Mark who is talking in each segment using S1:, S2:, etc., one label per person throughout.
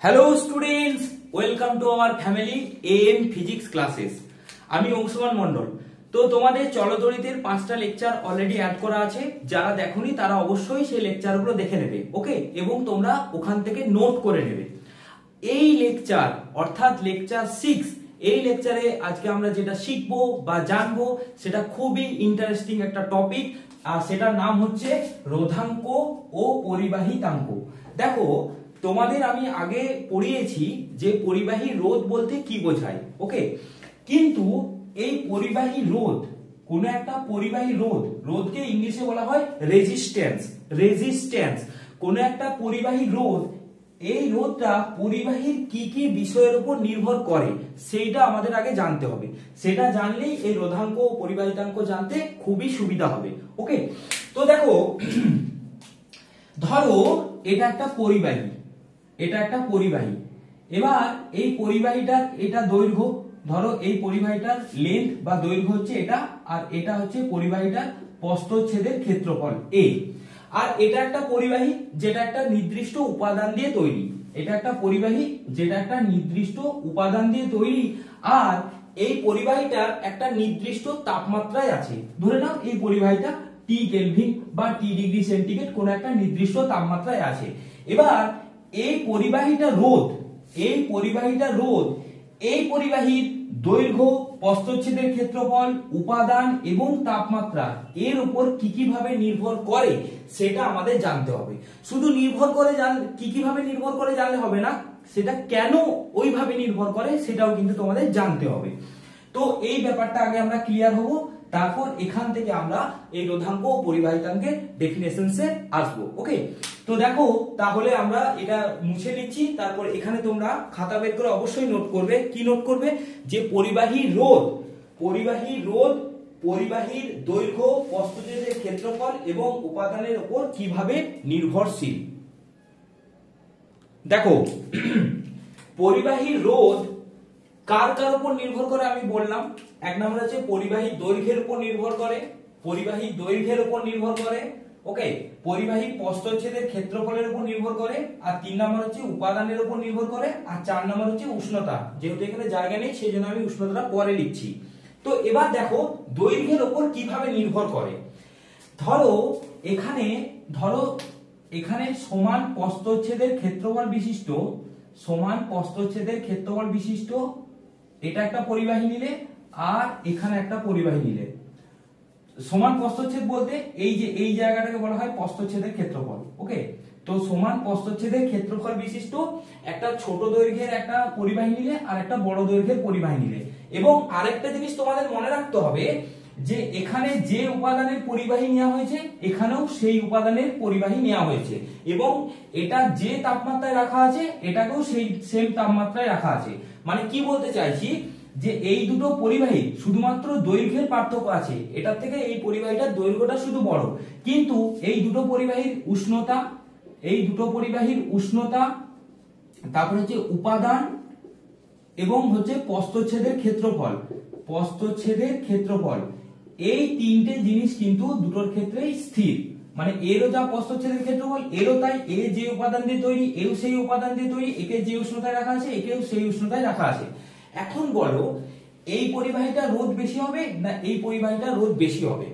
S1: Hello students, welcome to our family am physics classes. আমি অংশুমান মণ্ডল। তো তোমাদের চলতরিতের 5টা লেকচার অলরেডি অ্যাড করা আছে। যারা দেখোনি তারা অবশ্যই সেই লেকচারগুলো দেখে নেবে, ওকে, এবং তোমরা ওখান থেকে নোট করে নেবে। এই লেকচার অর্থাৎ লেকচার 6, এই লেকচারে আজকে আমরা যেটা শিখবো বা জানবো সেটা খুবই ইন্টারেস্টিং একটা টপিক, আর সেটার নাম হচ্ছে রোধাঙ্ক ও পরিবাহিতাঙ্ক। দেখো, তোমাদের আমি আগে পড়িয়েছি যে পরিবাহী রোধ বলতে কি বোঝায়, ওকে, কিন্তু এই পরিবাহী রোধ, কোন একটা পরিবাহী রোধকে ইংলিশে বলা হয় রেজিস্ট্যান্স। কোন একটা পরিবাহী রোধ, এই রোধটা পরিবাহীর কি কি বিষয়ের উপর নির্ভর করে সেইটা আমাদের আগে জানতে হবে। সেটা জানলেই এই রোধাঙ্ক ও পরিবাহিতাঙ্ক জানতে খুবই সুবিধা হবে, ওকে। তো দেখো, ধরো এটা একটা পরিবাহী, এবার এই পরিবাহীটার এটা দৈর্ঘ্য, ধরো এই পরিবাহীটার লেন্থ বা দৈর্ঘ্য হচ্ছে এটা, আর এটা হচ্ছে পরিবাহীটার প্রস্থচ্ছেদের ক্ষেত্রফল এ। আর এটা একটা পরিবাহী যেটা একটা নির্দিষ্ট উপাদান দিয়ে তৈরি, আর এই পরিবাহীটার একটা নির্দিষ্ট তাপমাত্রায় আছে। ধরে নাও এই পরিবাহীটা টি কেলভিন বা টি ডিগ্রি সেন্টিগ্রেড কোন একটা নির্দিষ্ট তাপমাত্রায় আছে। এবার এই পরিবাহীর দৈর্ঘ্য, প্রস্থচ্ছেদের ক্ষেত্রফল, উপাদান এবং তাপমাত্রা এর উপর কি ভাবে নির্ভর করে সেটা আমাদের জানতে হবে। শুধু কিভাবে নির্ভর করে জানলে হবে না, সেটা কেন ওইভাবে নির্ভর করে সেটাও কিন্তু তোমাদের জানতে হবে। তো এই ব্যাপারটা আগে আমরা ক্লিয়ার হব, তারপর এখান থেকে আমরা এই রোধাঙ্ক ও পরিবাহিতাঙ্কের ডেফিনেশনসে আসবো, ওকে। তো দেখো, তাহলে আমরা এটা মুছে নিচ্ছি, তারপর এখানে তোমরা খাতা বের করে অবশ্যই নোট করবে। কি নোট করবে? যে পরিবাহীর দৈর্ঘ্য, প্রস্থচ্ছেদের ক্ষেত্রফল এবং উপাদানের উপর কিভাবে নির্ভরশীল। দেখো, পরিবাহী রোধ কার উপর নির্ভর করে আমি বললাম। এক নম্বর হচ্ছে পরিবাহী দৈর্ঘ্যের উপর নির্ভর করে, ওকে, পরিবাহী প্রস্থচ্ছেদের ক্ষেত্রফলের উপর নির্ভর করে, আর 3 নম্বর হচ্ছে উপাদানের উপর নির্ভর করে, আর 4 নম্বর হচ্ছে উষ্ণতা। যেহেতু এখানে জায়গা নেই সেই জন্য আমি উষ্ণতাটা পরে লিখছি। তো এবার দেখো দৈর্ঘ্যের উপর কিভাবে নির্ভর করে। ধরো এখানে সমান প্রস্থচ্ছেদের ক্ষেত্রফল বিশিষ্ট এটা একটা পরিবাহী নিলে, আর এখানে একটা পরিবাহী নিলে। সমান প্রস্থচ্ছেদ বলতে এই জায়গাটাকে বলা হয় প্রস্থচ্ছেদের ক্ষেত্রফল, ওকে। তো সমান প্রস্থচ্ছেদের ক্ষেত্রফল বিশিষ্ট একটা ছোট দৈর্ঘ্যের একটা পরিবাহী নিলে আর একটা বড় দৈর্ঘ্যের পরিবাহী নিলে। এবং আরেকটা জিনিস তোমাদের মনে রাখতে হবে যে এখানে যে উপাদানের পরিবাহী নেওয়া হয়েছে এখানেও সেই উপাদানের পরিবাহী নেওয়া হয়েছে, এবং এটা যে তাপমাত্রায় রাখা আছে এটাকেও সেই সেম তাপমাত্রায় রাখা আছে। মানে কি বলতে চাইছি, যে এই দুটো পরিবাহী শুধুমাত্র দৈর্ঘ্যের পার্থক্য আছে, এটার থেকে এই পরিবাহীটার দৈর্ঘ্যটা শুধু বড়, কিন্তু এই দুটো পরিবাহীর উষ্ণতা, তারপরে হচ্ছে উপাদান এবং হচ্ছে প্রস্থচ্ছেদের ক্ষেত্রফল, এই তিনটে জিনিস কিন্তু দুটোর ক্ষেত্রেই স্থির। মানে এরও যা প্রস্থচ্ছেদের ক্ষেত্রফল, এরও তাই, এ যে উপাদান দিয়ে তৈরি এও সেই উপাদান দিয়ে তৈরি, একে যে উষ্ণতায় রাখা আছে একেও সেই উষ্ণতায় রাখা আছে। এখন বলো, এই পরিবাহীটা রোধ বেশি হবে না এই পরিবাহীটা রোধ বেশি হবে?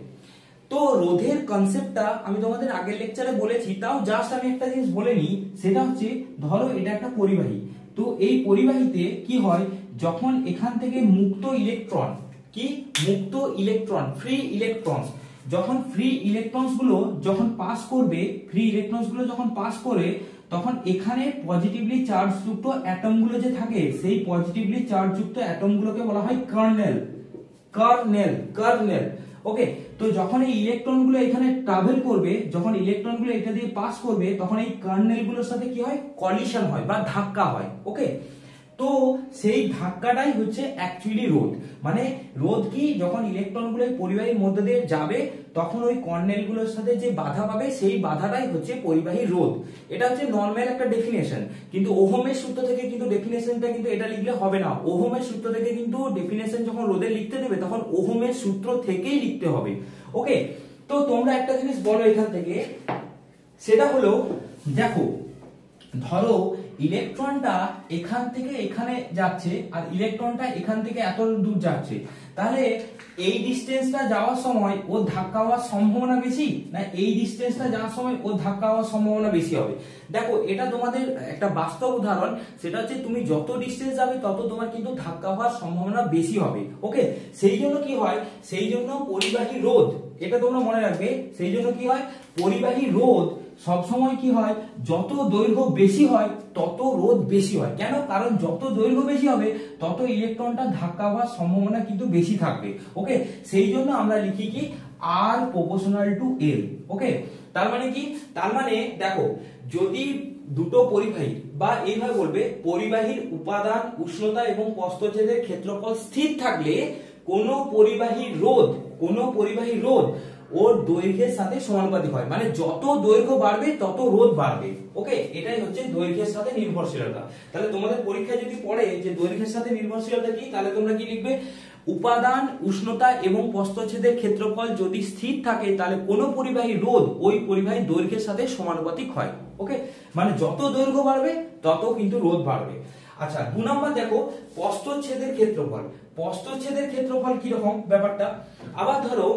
S1: তো রোধের কনসেপ্টটা আমি তোমাদের আগের লেকচারে বলেছি, তাও জাস্ট আমি একটা জিনিস বলে নিই। সেটা হচ্ছে, ধরো এটা একটা পরিবাহী, তো এই পরিবাহীতে কি হয়, যখন এখান থেকে মুক্ত ইলেকট্রন ফ্রি ইলেকট্রনস গুলো যখন পাস করে, তখন এখানে পজিটিভলি চার্জ যুক্ত অ্যাটম গুলো যে থাকে, সেই পজিটিভলি চার্জ যুক্ত অ্যাটম গুলোকে বলা হয় কার্নেল, ওকে। তো যখন এই ইলেকট্রন গুলো এখানে ট্রাভেল করবে, যখন ইলেকট্রন গুলো এটা দিয়ে পাস করবে, তখন এই কার্নেল গুলোর সাথে কি হয়, কলিশন হয় বা ধাক্কা হয়, ওকে। তো সেই ধাক্কাটাই হচ্ছে অ্যাকচুয়ালি রোধ। মানে রোধ কি, যখন ইলেকট্রন গুলো পরিবাহীর মধ্যে দিয়ে যাবে তখন ওই কর্নেল গুলোর সাথে যে বাধা পাবে সেই বাধাটাই হচ্ছে পরিবাহী রোধ। এটা হচ্ছে নরমাল একটা ডেফিনেশন, কিন্তু ওহমের সূত্র থেকে কিন্তু ডেফিনেশনটা কিন্তু এটা লিখলে হবে না। ওহমের সূত্র থেকে কিন্তু ডেফিনেশন যখন রোধের লিখতে দেবে তখন ওহমের সূত্র থেকেই লিখতে হবে, ওকে। তো তোমরা একটা জিনিস বলো এখান থেকে, সেটা হলো, দেখো ধরো ইলেকট্রনটা এখান থেকে এখানে যাচ্ছে আর ইলেকট্রনটা এখান থেকে এত দূর যাচ্ছে, তাহলে এই ডিসটেন্সটা যাওয়ার সময় ও ধাক্কা হওয়ার সম্ভাবনা বেশি না এই ডিসটেন্সটা যাওয়ার সময় ও ধাক্কা হওয়ার সম্ভাবনা বেশি হবে? দেখো এটা তোমাদের একটা বাস্তব উদাহরণ, সেটা হচ্ছে তুমি যত ডিসটেন্স যাবে তত তোমার কিন্তু ধাক্কা হওয়ার সম্ভাবনা বেশি হবে। ওকে, সেই জন্য কি হয়, সেই জন্য পরিবাহী রোধ, এটা তোমরা মনে রাখবে, সেই জন্য কি হয় পরিবাহী রোধ সবসময় কি হয়, যত দৈর্ঘ্য বেশি হয় তত রোধ বেশি হয়। কেন? কারণ যত দৈর্ঘ্য বেশি হবে তত ইলেকট্রনটা ধাক্কা হওয়ার সম্ভাবনা কিন্তু বেশি থাকবে। ওকে, সেই জন্য আমরা লিখি কি R প্রপোর্শনাল টু L। ওকে, তার মানে কি, তার মানে দেখো যদি দুটো পরিবাহী বা এইভাবে বলবে পরিবাহীর উপাদান, উষ্ণতা এবং প্রস্থচ্ছেদের ক্ষেত্রফল স্থির থাকলে কোন পরিবাহী রোধ ওর দৈর্ঘ্যের সাথে সমানুপাতিক হয়, মানে যত দৈর্ঘ্য বাড়বে তত রোধ বাড়বে। ওকে, এটাই হচ্ছে দৈর্ঘ্যের সাথে নির্ভরশীলতা। তাহলে তোমাদের পরীক্ষায় যদি পড়ে যে দৈর্ঘ্যের সাথে নির্ভরশীলতা কি, তাহলে তোমরা কি লিখবে, উপাদান, উষ্ণতা এবং প্রস্থচ্ছেদের ক্ষেত্রফল যদি স্থির থাকে তাহলে কোন পরিবাহী রোধ ওই পরিবাহী দৈর্ঘ্যের সাথে সমানুপাতিক হয়। ওকে, মানে যত দৈর্ঘ্য বাড়বে তত কিন্তু রোধ বাড়বে। আচ্ছা, 2 নম্বর দেখো প্রস্থচ্ছেদের ক্ষেত্রফল। প্রস্থচ্ছেদের ক্ষেত্রফল কি রকম ব্যাপারটা, আবার ধরো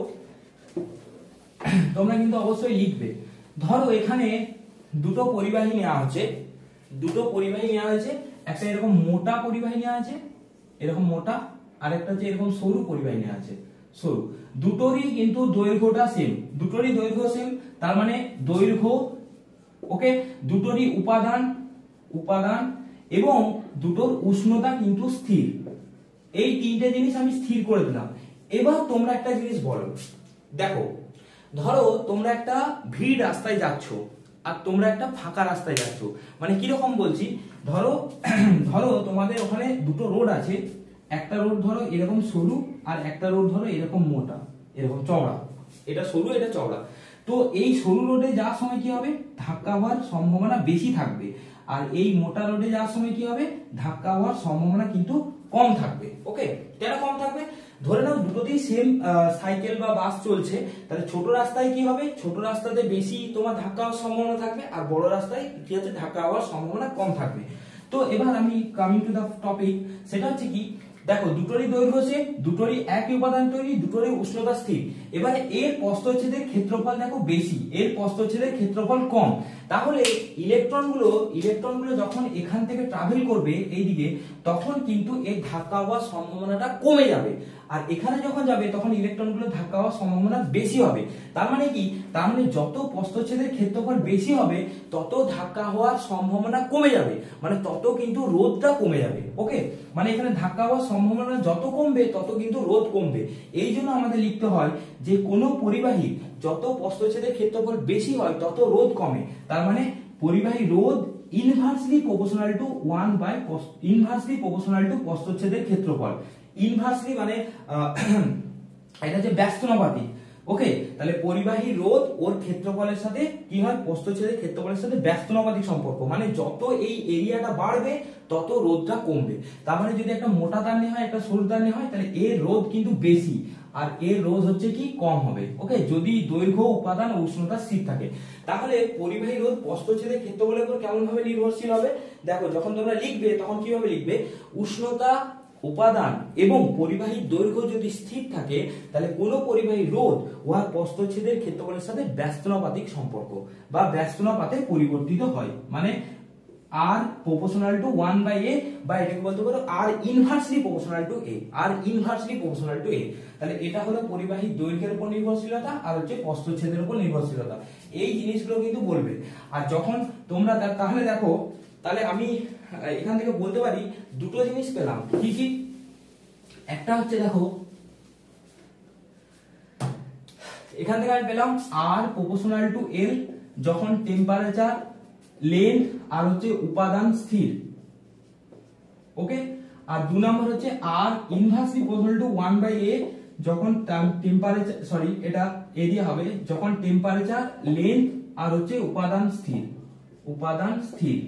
S1: তোমরা কিন্তু অবশ্যই লিখবে, ধরো এখানে দুটো পরিবাহী নেওয়া হয়েছে, একটা এরকম মোটা পরিবাহী নেওয়া আছে, এরকম মোটা, আর একটা হচ্ছে এরকম সরু পরিবাহী নেওয়া আছে, সরু। দুটোরই কিন্তু দৈর্ঘ্যটা সেম, তার মানে দৈর্ঘ্য, ওকে, দুটোরই উপাদান এবং দুটোর উষ্ণতা কিন্তু স্থির। এই তিনটে জিনিস আমি স্থির করে দিলাম। এবার তোমরা একটা জিনিস বলো, দেখো ধরো তোমরা একটা ভিড় রাস্তায় যাচ্ছ আর তোমরা একটা ফাঁকা রাস্তায় যাচ্ছ, মানে কিরকম বলছি, ধরো তোমাদের ওখানে দুটো রোড আছে, একটা রোড ধরো এরকম সরু আর একটা রোড ধরো এরকম মোটা, এরকম চওড়া, এটা সরু এটা চওড়া। তো এই সরু রোডে যাওয়ার সময় কি হবে, ধাক্কা হওয়ার সম্ভাবনা বেশি থাকবে, আর এই মোটা রোডে যাওয়ার সময় কি হবে, ধাক্কা হওয়ার সম্ভাবনা কিন্তু কম থাকবে। ওকে, কেন কম থাকবে, ধরে নাও দুটোতেই সেম সাইকেল বা বাস চলছে, তাহলে ছোট রাস্তায় কি হবে, ছোট রাস্তাতে বেশি তোমার ধাক্কা হওয়ার সম্ভাবনা থাকবে, আর বড় রাস্তায় কি হচ্ছে ধাক্কা হওয়ার সম্ভাবনা কম থাকবে। তো এবার আমি কামিং টু দা টপিক, সেটা হচ্ছে কি, দেখো দুটোরই দৈর্ঘ্য সেম, দুটোরই একই উপাদান তৈরি, দুটোরই উষ্ণতা স্থির। এবারে এর প্রস্থচ্ছেদের ক্ষেত্রফল দেখো বেশি, এর প্রস্থচ্ছেদের ক্ষেত্রফল কম, তাহলে ইলেকট্রনগুলো যখন এখান থেকে ট্রাভেল করবে এইদিকে, তখন কিন্তু এই ধাক্কা হওয়ার সম্ভাবনাটা কমে যাবে, আর এখানে যখন যাবে তখন ইলেকট্রনগুলো ধাক্কা হওয়ার সম্ভাবনা বেশি হবে। তার মানে কি, তার মানে যত প্রস্থচ্ছেদের ক্ষেত্রফল বেশি হবে তত ধাক্কা হওয়ার সম্ভাবনা কমে যাবে, মানে তত কিন্তু রোধটা কমে যাবে। ওকে, মানে এখানে ধাক্কা হওয়ার সম্ভাবনা যত কমবে তত কিন্তু রোধ কমবে। এই জন্য আমাদের লিখতে হয় যে কোনো পরিবাহী যত প্রস্থচ্ছেদের ক্ষেত্রফল বেশি হয় তত রোধ কমে, তার মানে পরিবাহী রোধ ইনভার্সলি প্রপোর্শনাল টু প্রস্থচ্ছেদের ক্ষেত্রফল। ইনভার্সলি মানে এটা যে ব্যস্তানুপাতিক। ওকে, তাহলে পরিবাহী রোধ ওর ক্ষেত্রফলের সাথে কি হয়, প্রস্থচ্ছেদের ক্ষেত্রফলের সাথে ব্যস্তানুপাতিক সম্পর্ক, মানে যত এই এরিয়াটা বাড়বে তত রোধটা কমবে। তার মানে যদি একটা মোটা তার নেওয়া হয় একটা সরু তার নেওয়া হয়, তাহলে এর রোধ কিন্তু বেশি আর এর রোধ হচ্ছে কি কম হবে। ওকে, যদি দৈর্ঘ্য, উপাদান ও উষ্ণতা স্থির থাকে, তাহলে পরিবাহী রোধ প্রস্থচ্ছেদের ক্ষেত্রফলের উপর কেমন ভাবে নির্ভরশীল হবে, দেখো যখন তোমরা লিখবে তখন কিভাবে লিখবে, উষ্ণতা, উপাদান এবং পরিবাহীর দৈর্ঘ্য যদি স্থির থাকে তাহলে কোন পরিবাহী রোধ উহার প্রস্থচ্ছেদের ক্ষেত্রফলের সাথে ব্যস্তানুপাতিক সম্পর্ক বা ব্যস্তানুপাতে পরিবর্তিত হয়, মানে R proportional to 1/a, বা এটাকে বলতে পারো R inversely proportional to a, R inversely proportional to a। তাহলে এটা হলো পরিবাহীর দৈর্ঘ্যের উপর নির্ভরশীলতা আর হচ্ছে প্রস্থচ্ছেদের উপর নির্ভরশীলতা, এই জিনিসগুলো কিন্তু বলবে। আর যখন তোমরা তাহলে দেখো, তাহলে আমি এখান থেকে বলতে পারি দুটো জিনিস পেলাম, কি কি, একটা হচ্ছে দেখো এখান থেকে আমি পেলাম R proportional to L যখন টেম্পারেচার, লেন্থ আর হচ্ছে উপাদান স্থির। ওকে, আর 2 নম্বর হচ্ছে R inversely proportional to 1/a যখন টেম্পারেচার, এটা এরিয়া হবে যখন টেম্পারেচার, লেন্থ আর হচ্ছে উপাদান স্থির।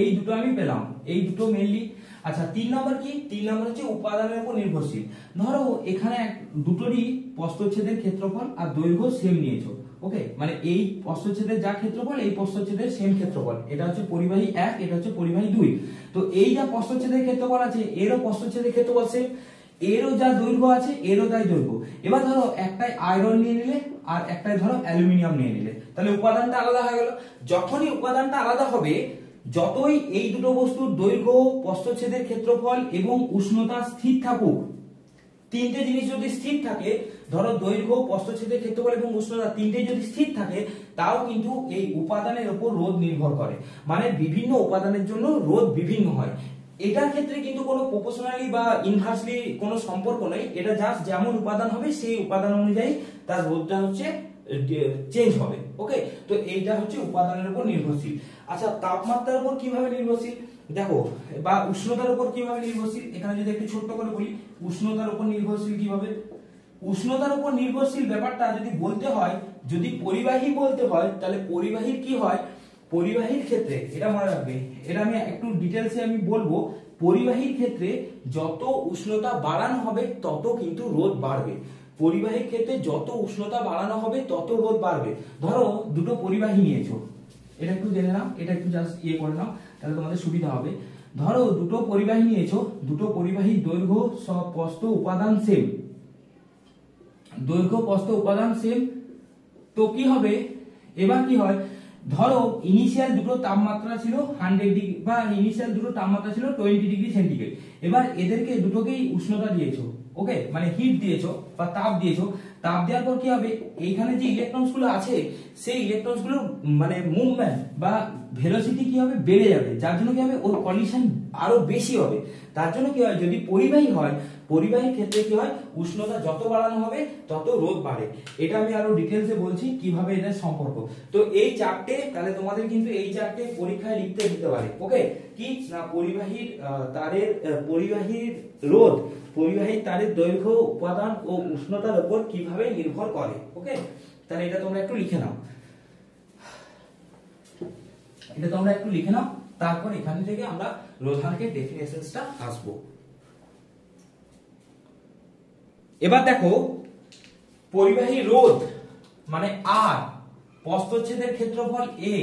S1: এই দুটো আমি পেলাম, এই দুটো মেইনলি। আচ্ছা, 3 নম্বর কি, 3 নম্বর হচ্ছে উপাদানের উপর নির্ভরশীল। ধরো এখানে দুটোরই প্রস্থচ্ছেদের ক্ষেত্রফল আর দৈর্ঘ্য সেম নিয়েছো। ওকে, মানে এই প্রস্থচ্ছেদের যা ক্ষেত্রফল এই প্রস্থচ্ছেদের সেম ক্ষেত্রফল, এটা হচ্ছে পরিবাহী 1, এটা হচ্ছে পরিবাহী 2। তো এই যা প্রস্থচ্ছেদের ক্ষেত্রফল আছে এরও প্রস্থচ্ছেদের ক্ষেত্রফল সেম, এরও যা দৈর্ঘ্য আছে এরও তাই দৈর্ঘ্য। এবার ধরো একটাই আয়রন নিয়ে নিলে আর একটাই ধরো অ্যালুমিনিয়াম নিয়ে নিলে, তাহলে উপাদানটা আলাদা হয়ে গেল। যখনই উপাদানটা আলাদা হবে, যতই এই দুটো বস্তুর দৈর্ঘ্য, প্রস্থচ্ছেদের ক্ষেত্রফল এবং উষ্ণতা স্থির থাকুক, তিনটে জিনিস যদি স্থির থাকে, ধরো দৈর্ঘ্য, প্রস্থচ্ছেদের ক্ষেত্রফল এবং উষ্ণতা তিনটে যদি স্থির থাকে, তাও কিন্তু এই উপাদানের উপর রোধ নির্ভর করে। মানে বিভিন্ন উপাদানের জন্য রোধ বিভিন্ন হয়। এটার ক্ষেত্রে কিন্তু কোনো প্রপোর্শনালি বা ইনভার্সলি কোনো সম্পর্ক নেই, এটা জাস্ট যেমন উপাদান হবে সেই উপাদান অনুযায়ী তার রোধটা হচ্ছে চেঞ্জ হবে। ওকে, তো এইটা হচ্ছে উপাদানের উপর নির্ভরশীল। আচ্ছা, তাপমাত্রার উপর কিভাবে নির্ভরশীল দেখো, বা উষ্ণতার উপর কিভাবে নির্ভরশীল, এখানে যদি একটু ছোট্ট করে বলি উষ্ণতার উপর নির্ভরশীল কিভাবে। উষ্ণতার উপর নির্ভরশীল ব্যাপারটা যদি বলতে হয়, যদি পরিবাহী বলতে হয়, তাহলে পরিবাহীর কি হয়, পরিবাহীর ক্ষেত্রে এটা মনে রাখবে, এটা আমি একটু ডিটেলসে আমি বলবো। পরিবাহীর ক্ষেত্রে যত উষ্ণতা বাড়ানো হবে তত কিন্তু রোধ বাড়বে। পরিবাহীর ক্ষেত্রে যত উষ্ণতা বাড়ানো হবে তত রোধ বাড়বে। ধরো দুটো পরিবাহী নিয়েছো, এটা একটু জেনে নাও, এটা একটু জাস্ট করে নাও, তাহলে তোমাদের সুবিধা হবে। ধরো দুটো পরিবাহী নিয়েছো, দুটো পরিবাহীর দৈর্ঘ্য, প্রস্থ, উপাদান সেম, দৈর্ঘ্য, প্রস্থ, উপাদান সেম। তো কি হবে, এবার কি হয়, ধরো ইনিশিয়াল দুটো তাপমাত্রা ছিল 100 ডিগ্রি, বা ইনিশিয়াল দুটো তাপমাত্রা ছিল 20 ডিগ্রি সেন্টিগ্রেড। এবার এদেরকে দুটোকেই উষ্ণতা দিয়েছো, ওকে, মানে হিট দিয়েছো বা তাপ দিয়েছো। তাপ দেওয়ার পর কি হবে, এইখানে যে ইলেকট্রনস গুলো আছে সেই ইলেকট্রনস গুলোর মানে মুভমেন্ট বা ভেলোসিটি কি হবে, বেড়ে যাবে, যার জন্য কি হবে, ওর কলিশন আরো বেশি হবে। তার জন্য কি হয়, যদি পরিবাহী হয়, পরিবাহীর ক্ষেত্রে কি হয়, উষ্ণতা যত বাড়ানো হবে তত রোধ বাড়ে। এটা আমি আরো ডিটেলসে বলছি কিভাবে এদের সম্পর্ক। তো এই চারটে, তাহলে তোমাদের কিন্তু এই চারটে পরীক্ষায় লিখতে দিতে পারে। ওকে, কি না, পরিবাহীর তারের পরিবাহীর রোধ, পরিবাহীর তারের দৈর্ঘ্য, উপাদান ও উষ্ণতার উপর কিভাবে নির্ভর করে। ওকে, তাহলে এটা তোমরা একটু লিখে নাও, এটা তোমরা একটু লিখে নাও, তারপর এখান থেকে আমরা রোধাঙ্কের ডেফিনেশনসটা আসবো। এবার দেখো, পরিবাহী রোধ মানে আর, প্রস্থচ্ছেদের ক্ষেত্রফল a,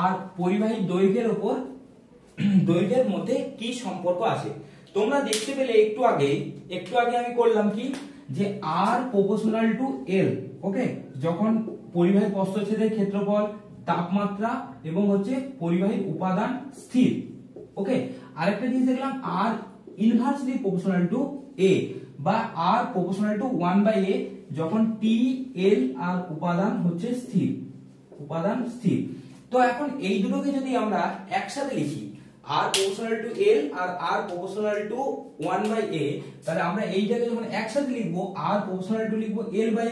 S1: আর পরিবাহীর দৈর্ঘ্যের উপর, দৈর্ঘ্যের মধ্যে কি সম্পর্ক আছে। তোমরা দেখতে পেলে একটু আগে আমি করলাম কি, যে r প্রপোর্শনাল টু l। ওকে, যখন পরিবাহী প্রস্থচ্ছেদের ক্ষেত্রফল, তাপমাত্রা এবং হচ্ছে পরিবাহীর উপাদান স্থির। ওকে, আরেকটা জিনিস দেখলাম r inversely proportional to a, বা r প্রপোর্শনাল টু 1/a, যখন t, l আর উপাদান হচ্ছে স্থির, উপাদান স্থির। তো এখন এই দুটোকে যদি আমরা একসাথে লিখি, r প্রপোর্শনাল টু l আর r প্রপোর্শনাল টু 1/a, তাহলে আমরা এইটাকে যখন একসাথে লিখবো, r প্রপোর্শনাল টু লিখবো l/a,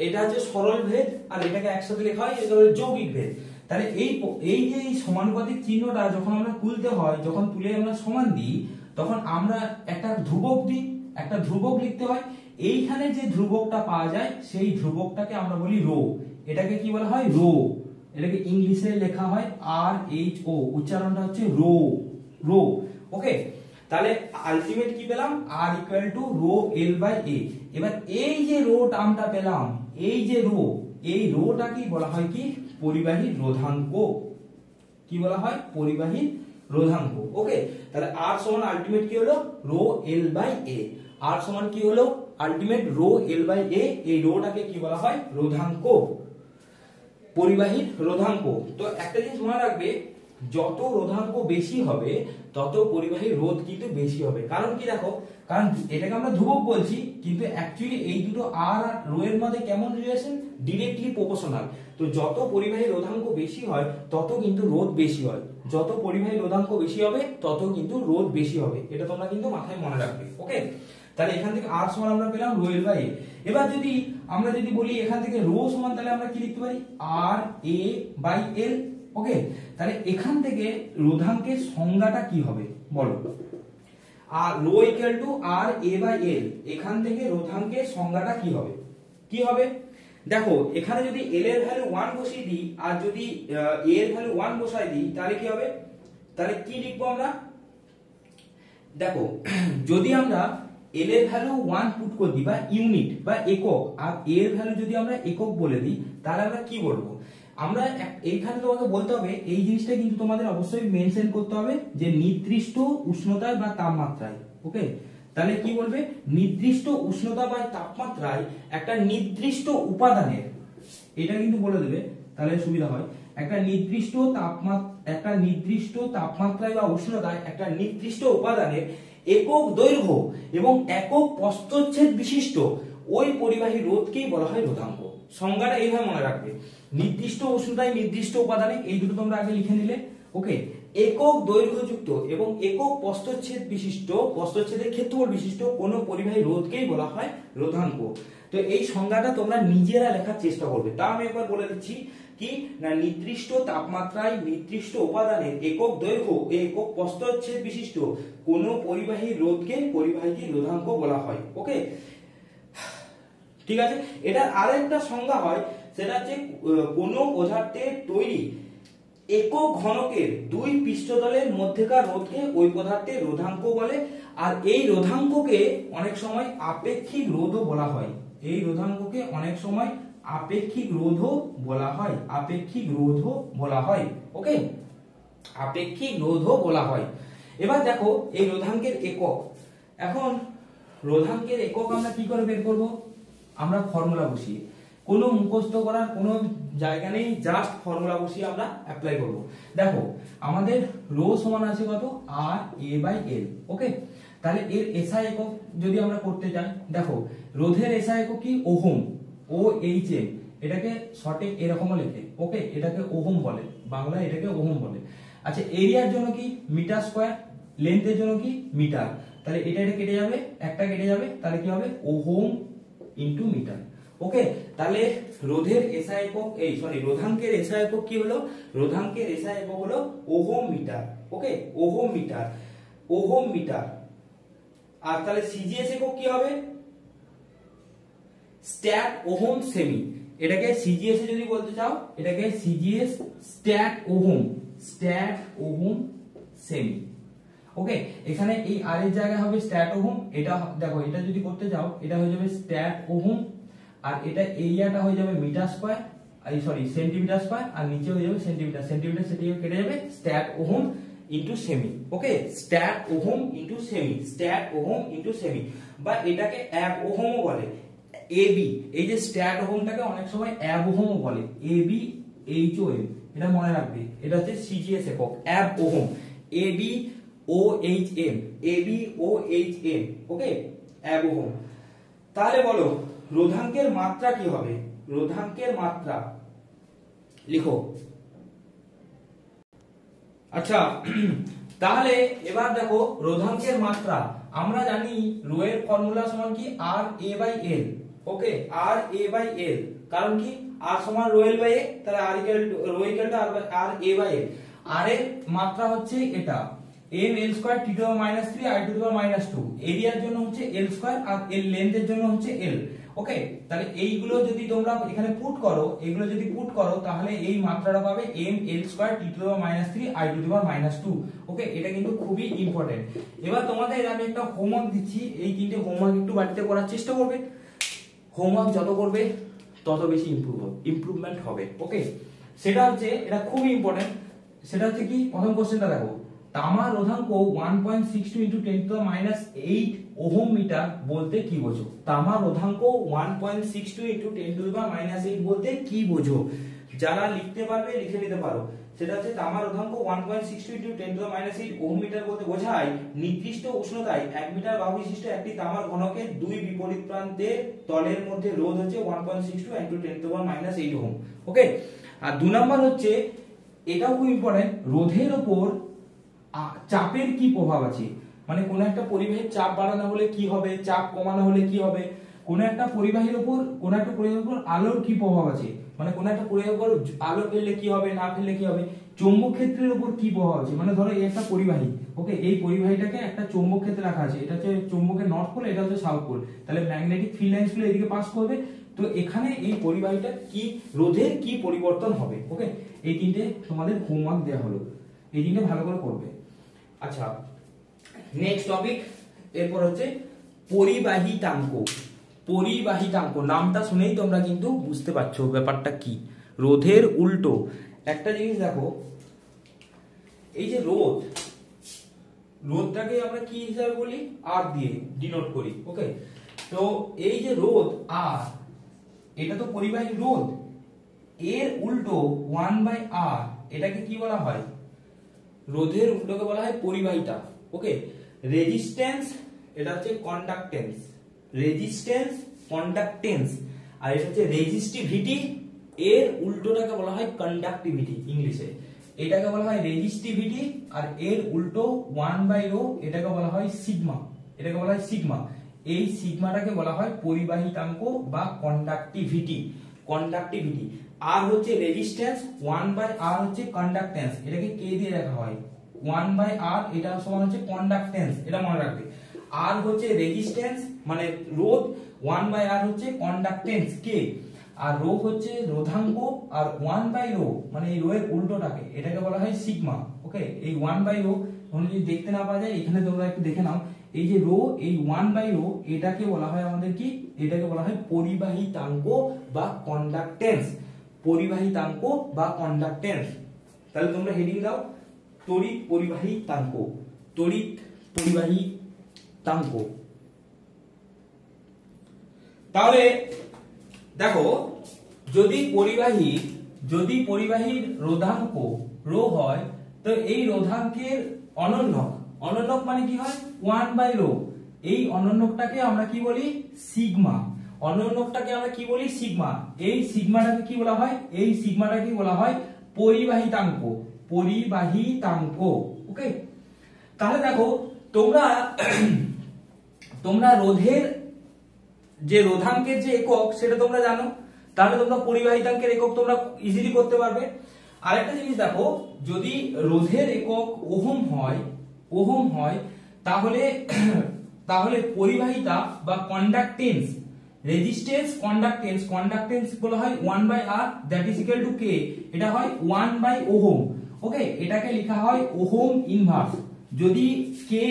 S1: এটা হচ্ছে সরল ভেদ, আর এটাকে একসাথে লেখা হয় এটা হলো যৌগিক ভেদ। তাহলে এই যে এই সমানুপাতিক চিহ্নটা যখন আমরা তুলতে হয়, যখন তুলে আমরা সমান দিই, তখন আমরা একটা ধ্রুবক দিই, একটা ধ্রুবক লিখতে হয়। এইখানে যে ধ্রুবকটা পাওয়া যায় সেই ধ্রুবকটাকে আমরা বলি রো, এটাকে কি বলা হয়, রো। এটাকে ইংলিশে লেখা হয় RHO, উচ্চারণটা হচ্ছে রো, রো। ওকে, তাহলে আলটিমেট কি পেলাম, R equal to rho L/A। এবার এই যে রো টার্মটা পেলাম, এই যে রো, এই রোটা কি বলা হয়, কি পরিবাহীর রোধাঙ্ক, কি বলা হয়, পরিবাহীর রোধাঙ্ক। ওকে, তাহলে R সমান আলটিমেট কি হলো, রো L/A। R সমান কি হলো, আলটিমেট রো L/A। এই রোটাকে কি বলা হয়, রোধাঙ্ক, পরিবাহীর রোধাঙ্ক। তো একটা জিনিস মনে রাখবে, যত রোধাঙ্ক বেশি হবে তত পরিবাহীর রোধ কিন্তু বেশি হবে। কারণ কি দেখো, কারণ এটাকে আমরা ধ্রুবক বলছি, কিন্তু অ্যাকচুয়ালি এই দুটো আর রো এর মধ্যে কেমন রিলেশন, ডিরেক্টলি প্রপোর্শনাল। তো যত পরিবাহী রোধাঙ্ক বেশি হয় তত কিন্তু রোধ বেশি হয়, যত পরিবাহী রোধাঙ্ক বেশি হবে তত কিন্তু রোধ বেশি হবে। এটা তোমরা কিন্তু মাথায় মনে রাখবে। ওকে, তাহলে এখান থেকে R সমান আমরা পেলাম রো L/A। এবার যদি আমরা বলি এখান থেকে রো সমান, তাহলে আমরা কি লিখতে পারি, RA/L। ওকে, তাহলে এখান থেকে রোধাঙ্কের সংজ্ঞাটা কি হবে বলো, আর রো ইকুয়াল টু RA/L, এখান থেকে রোধাঙ্কের সংজ্ঞাটা কি হবে, কি হবে দেখো, এখানে যদি L এর ভ্যালু 1 বসিয়ে দিই আর যদি A এর ভ্যালু 1 বসাই দিই, তাহলে কি হবে, তাহলে কি লিখবো আমরা দেখো, যদি আমরা এল এর ভ্যালু 1 পুট করে দিই বা ইউনিট বা একক, আর এর ভ্যালু যদি আমরা একক বলে দিই তাহলে আমরা কি বলবো? আমরা এইখানে তোমাকে বলতে হবে, এই জিনিসটা কিন্তু তোমাদের অবশ্যই মেনশন করতে হবে যে নির্দিষ্ট উষ্ণতায় বা তাপমাত্রায়। ওকে, তাহলে কি বলবে? নির্দিষ্ট উষ্ণতা বা তাপমাত্রায় একটা নির্দিষ্ট উপাদানের, এটা কিন্তু বলে দেবে তাহলে সুবিধা হয়। একটা নির্দিষ্ট তাপমাত্রায় বা উষ্ণতায় একটা নির্দিষ্ট উপাদানের একক দৈর্ঘ্য এবং একক প্রস্থচ্ছেদ বিশিষ্ট ওই পরিবাহী রোধকেই বলা হয় রোধাঙ্ক। সংজ্ঞাটা এইভাবে মনে রাখবে, নির্দিষ্ট উষ্ণতায় নির্দিষ্ট উপাদানে, এই দুটো তোমরা আগে লিখে নিলে। ওকে, একক দৈর্ঘ্যযুক্ত এবং একক প্রস্থচ্ছেদ বিশিষ্ট, প্রস্থচ্ছেদের ক্ষেত্রফল বিশিষ্ট কোন পরিবাহী রোধকেই বলা হয় রোধাঙ্ক। তো এই সংজ্ঞাটা তোমরা নিজেরা লেখার চেষ্টা করবে। তা আমি একবার বলে দিচ্ছি কি না, নির্দিষ্ট তাপমাত্রায় নির্দিষ্ট উপাদানের একক দৈর্ঘ্য ও একক প্রস্থচ্ছেদ বিশিষ্ট কোন পরিবাহী রোধকে পরিবাহী রোধাঙ্ক বলা হয়। ওকে, ঠিক আছে। এটার আরেকটা সংজ্ঞা হয়, সেটা হচ্ছে কোন পদার্থের তৈরি একক ঘনকের দুই পৃষ্ঠতলের মধ্যেকার রোধকে ওই পদার্থের রোধাঙ্ক বলে। আর এই রোধাঙ্ককে অনেক সময় আপেক্ষিক রোধও বলা হয়। এই রোধাঙ্ককে অনেক সময় আপেক্ষিক রোধও বলা হয়, আপেক্ষিক রোধও বলা হয়। ওকে, আপেক্ষিক রোধও বলা হয়। এবার দেখো এই রোধাঙ্কের একক, এখন রোধাঙ্কের একক আমরা কি করে বের করব? আমরা ফর্মুলা বসিয়ে, কোনো মুখস্থ করার কোনো জায়গা নেই, জাস্ট ফর্মুলা বসিয়ে আমরা অ্যাপ্লাই করব। দেখো আমাদের রো সমান আছে কত? আর এ বাই এল। ওকে, তাহলে এর এসআই একক যদি আমরা করতে চাই, দেখো রোধের এসআই একক কি? ওহম, ও এইচ এম, এটাকে শর্টে এরকম লেখে। ওকে, এটাকে ওহম বলে, বাংলায় এটাকে ওহম বলে। আচ্ছা, এরিয়ার জন্য কি? Metre square. লেন্থের জন্য কি? মিটার। তাহলে এটা কেটে যাবে, একটা কেটে যাবে, তাহলে কি হবে? Ohm into metre. ওকে, তাহলে রোধের এসআই একক, রোধাঙ্কের এসআই একক কি হলো? রোধাঙ্কের এসআই একক হলো ohm metre. Okay, ohm metre, ohm metre. আর তাহলে সিজিএস একক কি হবে? স্ট্যাট ওহম সেমি। এটাকে সিজিএস এ যদি বলতে চাও, এটাকে CGS stat ohm, stat ohm সেমি। ওকে, এখানে এই আর এর জায়গায় হবে স্ট্যাট ওহম। এটা দেখো, এটা যদি করতে যাও এটা হয়ে যাবে স্ট্যাট ওহম, আর এটা এরিয়াটা হয়ে যাবে মিটার স্কয়ার, সেন্টিমিটার স্কয়ার, আর নিচে হয়ে যাবে সেন্টিমিটার। সেন্টিমিটার সেন্টিমিটার কেটে যাবে, স্ট্যাট ওহম ইনটু সেমি। ওকে, স্ট্যাট ওহম ইনটু সেমি, স্ট্যাট ওহম ইনটু সেমি, বা এটাকে এক ওহমও বলে। এবি, এই যে স্ট্যাট ওহমটাকে অনেক সময় এক ওহমও বলে, এবি এইচ ও এম, এটা মনে রাখবে। এটা হচ্ছে সিজিএস একক, এক ohm, AB O H M, AB O H M. Okay, এক ওহম। তাহলে বলো রোধাঙ্কের মাত্রা কি হবে? রোধাঙ্কের মাত্রা লিখো। আচ্ছা, তাহলে এবার দেখো রোধাঙ্কের মাত্রা, আমরা জানি রো এর ফর্মুলা সমান কি? আর A by L. Okay, R A by এল, কারণ কি? আর সমান রো এল বাই এ, তাহলে R equal to rho equal to R A by L. R এর মাত্রা হচ্ছে এটা m l square t to the power -3 i to the power -2। এরিয়ার জন্য হচ্ছে l স্কয়ার, আর এর লেন্থের জন্য হচ্ছে l। ওকে, তাহলে এইগুলো যদি তোমরা এখানে পুট করো, এগুলো যদি পুট করো, তাহলে এই মাত্রাটা পাবে m l square t to the power -3 i to the power -2। Okay, এটা কিন্তু খুবই ইম্পর্টেন্ট। এবার তোমাদের আমি একটা হোমওয়ার্ক দিচ্ছি, এই তিনটে হোমওয়ার্ক একটু বাড়িতে করার চেষ্টা করবে। হোমওয়ার্ক যত করবে তত বেশি ইমপ্রুভমেন্ট হবে। ওকে, সেটা হচ্ছে, এটা খুবই ইম্পর্টেন্ট। সেটা হচ্ছে কি? প্রথম কোশ্চেনটা দেখো, তামার রোধাঙ্ক 1.62 × 10⁻8 ওহম মিটার বলতে কি বোঝো? তামার রোধাঙ্ক 1.62 × 10⁻8 বলতে কি বোঝো? যারা লিখতে পারবে লিখে নিতে পারো। সেটা হচ্ছে তামার রোধাঙ্ক 1.62 × 10⁻8 ওহম মিটার বলতে বোঝায় নির্দিষ্ট উষ্ণতায় 1 মিটার বাহু বিশিষ্ট একটি তামার ঘনকের দুই বিপরীত প্রান্তের তলের মধ্যে রোধ হচ্ছে 1.62 × 10⁻8 ওহম। ওকে, আর 2 নাম্বার হচ্ছে, এটাও খুব ইম্পর্টেন্ট, রোধের উপর চাপের কি প্রভাব আছে? মানে কোন একটা পরিবাহীর চাপ বাড়ানো হলে কি হবে, চাপ কমানো হলে কি হবে? কোন একটা পরিবাহীর উপর আলোর কি প্রভাব আছে? মানে কোন একটা পরিবাহীর উপর আলো ফেললে কি হবে, না ফেললে কি হবে? চৌম্বক ক্ষেত্রের উপর কি প্রভাব আছে? মানে ধরো এই একটা পরিবাহী, ওকে, এই পরিবাহীটাকে একটা চৌম্বক ক্ষেত্রে রাখা আছে, এটা হচ্ছে চৌম্বকের নর্থ পোল, এটা হচ্ছে সাউথ পোল, তাহলে ম্যাগনেটিক ফিল্ড লাইনস গুলো এদিকে পাস করবে। তো এখানে এই পরিবাহীটা কি রোধের কি পরিবর্তন হবে? ওকে, এই তিনটে তোমাদের হোমওয়ার্ক দেওয়া হলো, এই তিনটে ভালো করে করবে। আচ্ছা, নেক্সট টপিক, এরপর হচ্ছে পরিবাহিতাঙ্ক। পরিবাহিতাঙ্ক নামটা শুনেই তোমরা কিন্তু বুঝতে পারছো ব্যাপারটা কি, রোধের উল্টো। একটা জিনিস দেখো, এই যে রোধ, রোধটাকে আমরা কি হিসাবে বলি, আর দিয়ে ডিনোট করি, ওকে। তো এই যে রোধ আর, এটা তো পরিবাহী রোধ, এর উল্টো 1/r, এটাকে কি বলা হয়, রোধের উল্টোকে বলা হয় পরিবাহিতা, ওকে। রেজিস্ট্যান্স, এটা হচ্ছে কন্ডাক্টেন্স, রেজিস্ট্যান্স কন্ডাক্টেন্স, আর এটা হচ্ছে রেজিস্টিভিটি, এর উল্টোটাকে বলা হয় কন্ডাক্টিভিটি ইংলিশে। এটাকে বলা হয় রেজিস্টিভিটি, আর এর উল্টো 1/ρ, এটাকে বলা হয় সিগমা, এটাকে বলা হয় সিগমা। এই সিগমাটাকে বলা হয় পরিবাহিতাঙ্ক বা কন্ডাক্টিভিটি, কন্ডাক্টিভিটি। আর হচ্ছে রেজিস্ট্যান্স, 1/r হচ্ছে কন্ডাক্টেন্স, এটাকে কে দিয়ে লেখা হয়, 1/r, এটা সমান হচ্ছে কন্ডাক্টেন্স, এটা মনে রাখবে। আর হচ্ছে রেজিস্ট্যান্স মানে রোধ, 1/r হচ্ছে কন্ডাক্টেন্স কে, আর রো হচ্ছে রোধাঙ্ক, আর 1/ρ মানে এই রো এর উল্টোটাকে, এটাকে বলা হয় সিগমা, ওকে। এই 1/ρ তোমরা যদি দেখতে না পাওয়া যায়, এখানে তোমরা একটু দেখে নাও, এই যে রো, এই 1/ρ, এটাকে বলা হয় আমাদের কি, এটাকে বলা হয় পরিবাহিতাঙ্ক বা কন্ডাক্টেন্স, পরিবাহিতাঙ্ক বা কন্ডাক্টেন্স। তাহলে তোমরা হেডিং দাও, তড়িৎ পরিবাহিতাঙ্ক, তড়িৎ পরিবাহিতাঙ্ক। তাহলে দেখো, যদি পরিবাহীর রোধাঙ্ক রো হয়, তো এই রোধাঙ্কের অনন্যক, অনন্যক মানে কি হয়, 1/ρ, এই অনন্যকটাকে আমরা কি বলি, সিগমা, অনন্যকটাকে আমরা কি বলি, সিগমা। এই সিগমাটাকে কি বলা হয়, এই সিগমাটাকে বলা হয় পরিবাহিতাঙ্ক, পরিবাহিতাঙ্ক, ওকে। তাহলে দেখো, তোমরা রোধের যে রোধাঙ্কের যে একক সেটা তোমরা জানো, তাহলে তোমরা পরিবাহিতাঙ্কের একক তোমরা ইজিলি করতে পারবে। আরেকটা জিনিস দেখো, যদি রোধের একক ওহম হয়, তাহলে পরিবাহিতা বা কন্ডাক্টেন্স, রেজিস্ট্যান্স কন্ডাক্টেন্স বলা হয় 1/r, that is equal to K, এটা হয় 1/ওহম, ওকে। এটাকে লেখা হয় ওহম ইনভার্স। যদি কে